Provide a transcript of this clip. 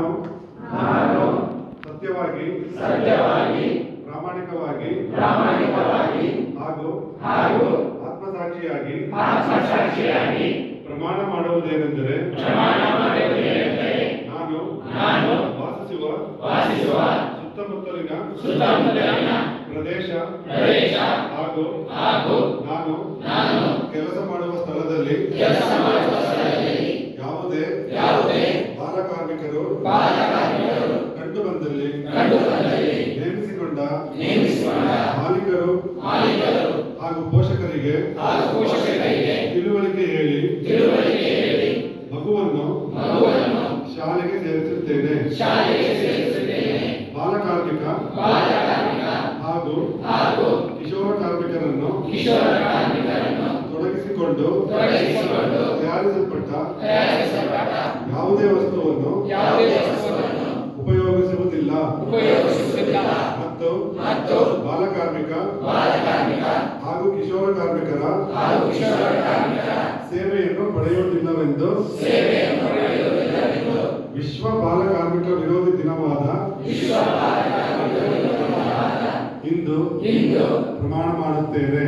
ನಾನು ನಾನು ಸತ್ಯವಾಗಿ ಸತ್ಯವಾಗಿ ಪ್ರಾಮಾಣಿಕವಾಗಿ ಹಾಗೂ ಆತ್ಮಸಾಕ್ಷಿಯಾಗಿ ಪ್ರಮಾಣ ಮಾಡುವುದೇನೆಂದರೆ ನಾನು ವಾಸಿಸುವ ಸುತ್ತಮುತ್ತಲಿನ ಪ್ರದೇಶ ಹಾಗೂ ನಾನು ಕೆಲಸ ಮಾಡುವ ಸ್ಥಳದಲ್ಲಿ ಯಾವುದೇ ಬಾಲಕಾರ್ಮಿಕರು ಕಂಡು ಬಂದಲ್ಲಿ ನೇಮಿಸಿಕೊಂಡ ಮಾಲೀಕರು ಹಾಗೂ ಪೋಷಕರಿಗೆ ತಿಳುವಳಿಕೆ ಹೇಳಿ ಮಗುವನ್ನು ಶಾಲೆಗೆ ಸೇರಿಸುತ್ತೇನೆ. ಬಾಲಕಾರ್ಮಿಕ ಹಾಗೂ ಕಿಶೋರ ಕಾರ್ಮಿಕರನ್ನು ತೊಡಗಿಸಿಕೊಂಡು ತಯಾರಿಸಲ್ಪಟ್ಟ ಯಾವುದೇ ವಸ್ತುವನ್ನು ಉಪಯೋಗಿಸುವುದಿಲ್ಲ ಮತ್ತು ಬಾಲಕಾರ್ಮಿಕ ಹಾಗೂ ಕಿಶೋರ ಕಾರ್ಮಿಕರ ಸೇವೆಯನ್ನು ಪಡೆಯುವುದಿಲ್ಲವೆಂದು ವಿಶ್ವ ಬಾಲಕಾರ್ಮಿಕ ವಿರೋಧಿ ದಿನವಾದ ಇಂದು ಪ್ರಮಾಣ ಮಾಡುತ್ತೇನೆ.